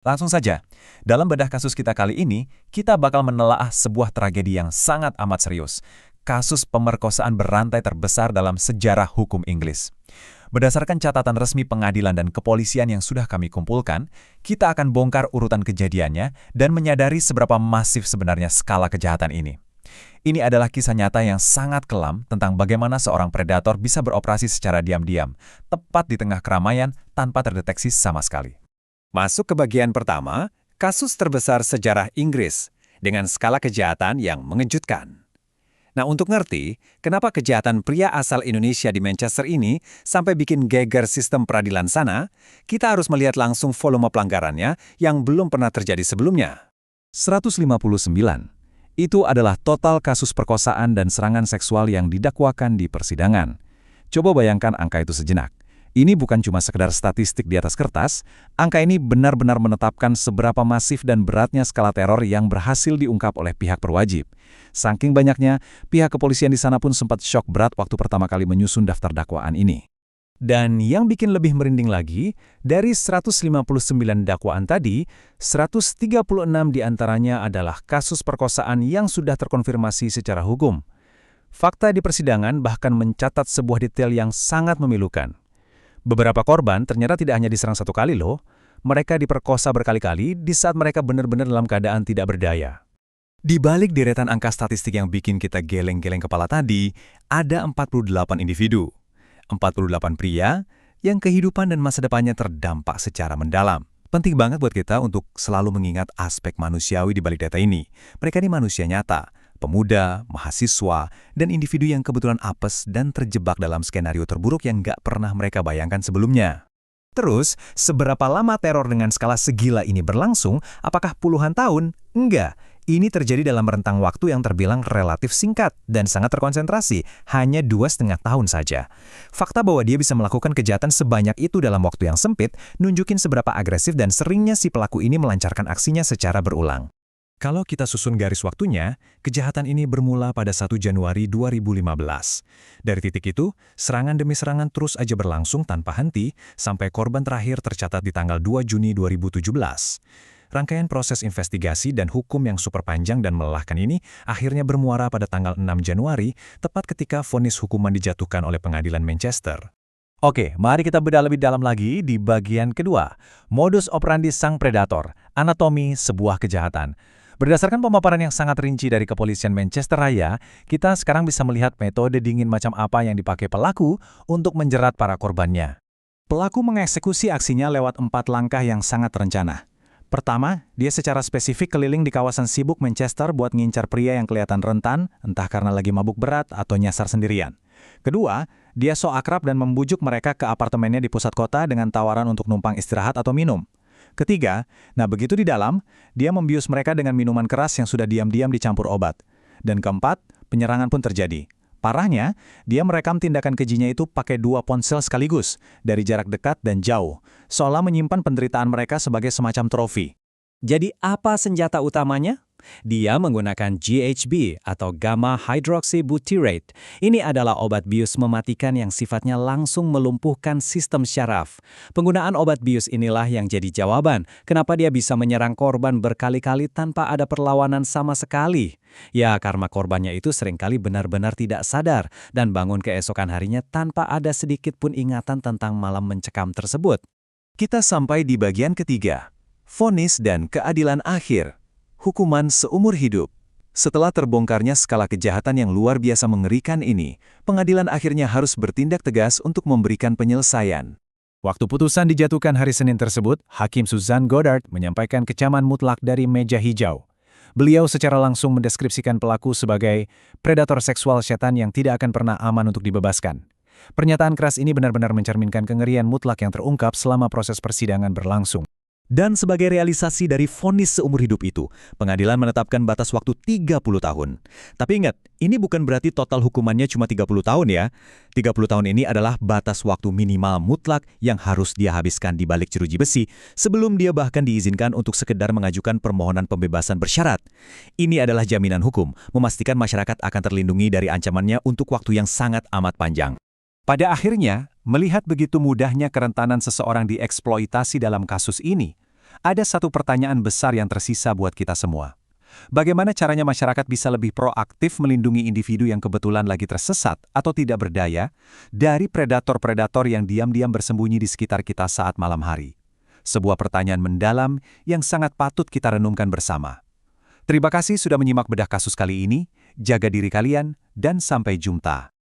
Langsung saja, dalam bedah kasus kita kali ini, kita bakal menelaah sebuah tragedi yang sangat amat serius. Kasus pemerkosaan berantai terbesar dalam sejarah hukum Inggris. Berdasarkan catatan resmi pengadilan dan kepolisian yang sudah kami kumpulkan, kita akan bongkar urutan kejadiannya dan menyadari seberapa masif sebenarnya skala kejahatan ini. Ini adalah kisah nyata yang sangat kelam tentang bagaimana seorang predator bisa beroperasi secara diam-diam, tepat di tengah keramaian tanpa terdeteksi sama sekali. Masuk ke bagian pertama, kasus terbesar sejarah Inggris, dengan skala kejahatan yang mengejutkan. Nah, untuk ngerti, kenapa kejahatan pria asal Indonesia di Manchester ini sampai bikin geger sistem peradilan sana, kita harus melihat langsung volume pelanggarannya yang belum pernah terjadi sebelumnya. 159. Itu adalah total kasus perkosaan dan serangan seksual yang didakwakan di persidangan. Coba bayangkan angka itu sejenak. Ini bukan cuma sekedar statistik di atas kertas, angka ini benar-benar menetapkan seberapa masif dan beratnya skala teror yang berhasil diungkap oleh pihak berwajib. Saking banyaknya, pihak kepolisian di sana pun sempat syok berat waktu pertama kali menyusun daftar dakwaan ini. Dan yang bikin lebih merinding lagi, dari 159 dakwaan tadi, 136 diantaranya adalah kasus perkosaan yang sudah terkonfirmasi secara hukum. Fakta di persidangan bahkan mencatat sebuah detail yang sangat memilukan. Beberapa korban ternyata tidak hanya diserang satu kali loh, mereka diperkosa berkali-kali di saat mereka benar-benar dalam keadaan tidak berdaya. Di balik deretan angka statistik yang bikin kita geleng-geleng kepala tadi, ada 48 individu. 48 pria yang kehidupan dan masa depannya terdampak secara mendalam. Penting banget buat kita untuk selalu mengingat aspek manusiawi di balik data ini. Mereka ini manusia nyata, pemuda, mahasiswa, dan individu yang kebetulan apes dan terjebak dalam skenario terburuk yang nggak pernah mereka bayangkan sebelumnya. Terus, seberapa lama teror dengan skala segila ini berlangsung? Apakah puluhan tahun? Enggak. Ini terjadi dalam rentang waktu yang terbilang relatif singkat dan sangat terkonsentrasi, hanya 2,5 tahun saja. Fakta bahwa dia bisa melakukan kejahatan sebanyak itu dalam waktu yang sempit, nunjukin seberapa agresif dan seringnya si pelaku ini melancarkan aksinya secara berulang. Kalau kita susun garis waktunya, kejahatan ini bermula pada 1 Januari 2015. Dari titik itu, serangan demi serangan terus aja berlangsung tanpa henti sampai korban terakhir tercatat di tanggal 2 Juni 2017. Rangkaian proses investigasi dan hukum yang super panjang dan melelahkan ini akhirnya bermuara pada tanggal 6 Januari, tepat ketika vonis hukuman dijatuhkan oleh pengadilan Manchester. Oke, mari kita bedah lebih dalam lagi di bagian kedua. Modus operandi sang predator, anatomi sebuah kejahatan. Berdasarkan pemaparan yang sangat rinci dari kepolisian Manchester Raya, kita sekarang bisa melihat metode dingin macam apa yang dipakai pelaku untuk menjerat para korbannya. Pelaku mengeksekusi aksinya lewat 4 langkah yang sangat terencana. Pertama, dia secara spesifik keliling di kawasan sibuk Manchester buat ngincar pria yang kelihatan rentan, entah karena lagi mabuk berat atau nyasar sendirian. Kedua, dia sok akrab dan membujuk mereka ke apartemennya di pusat kota dengan tawaran untuk numpang istirahat atau minum. Ketiga, begitu di dalam, dia membius mereka dengan minuman keras yang sudah diam-diam dicampur obat. Dan keempat, penyerangan pun terjadi. Parahnya, dia merekam tindakan kejinya itu pakai 2 ponsel sekaligus, dari jarak dekat dan jauh, seolah menyimpan penderitaan mereka sebagai semacam trofi. Jadi apa senjata utamanya? Dia menggunakan GHB atau gamma hydroxybutyrate. Ini adalah obat bius mematikan yang sifatnya langsung melumpuhkan sistem syaraf. Penggunaan obat bius inilah yang jadi jawaban kenapa dia bisa menyerang korban berkali-kali tanpa ada perlawanan sama sekali. Ya, karena korbannya itu seringkali benar-benar tidak sadar dan bangun keesokan harinya tanpa ada sedikit pun ingatan tentang malam mencekam tersebut. Kita sampai di bagian ketiga, vonis dan keadilan akhir. Hukuman seumur hidup. Setelah terbongkarnya skala kejahatan yang luar biasa mengerikan ini, pengadilan akhirnya harus bertindak tegas untuk memberikan penyelesaian. Waktu putusan dijatuhkan hari Senin tersebut, Hakim Suzanne Goddard menyampaikan kecaman mutlak dari meja hijau. Beliau secara langsung mendeskripsikan pelaku sebagai predator seksual setan yang tidak akan pernah aman untuk dibebaskan. Pernyataan keras ini benar-benar mencerminkan kengerian mutlak yang terungkap selama proses persidangan berlangsung. Dan sebagai realisasi dari vonis seumur hidup itu, pengadilan menetapkan batas waktu 30 tahun. Tapi ingat, ini bukan berarti total hukumannya cuma 30 tahun ya. 30 tahun ini adalah batas waktu minimal mutlak yang harus dia habiskan di balik jeruji besi sebelum dia bahkan diizinkan untuk sekedar mengajukan permohonan pembebasan bersyarat. Ini adalah jaminan hukum, memastikan masyarakat akan terlindungi dari ancamannya untuk waktu yang sangat amat panjang. Pada akhirnya, melihat begitu mudahnya kerentanan seseorang dieksploitasi dalam kasus ini, ada satu pertanyaan besar yang tersisa buat kita semua. Bagaimana caranya masyarakat bisa lebih proaktif melindungi individu yang kebetulan lagi tersesat atau tidak berdaya dari predator-predator yang diam-diam bersembunyi di sekitar kita saat malam hari? Sebuah pertanyaan mendalam yang sangat patut kita renungkan bersama. Terima kasih sudah menyimak bedah kasus kali ini, jaga diri kalian, dan sampai jumpa.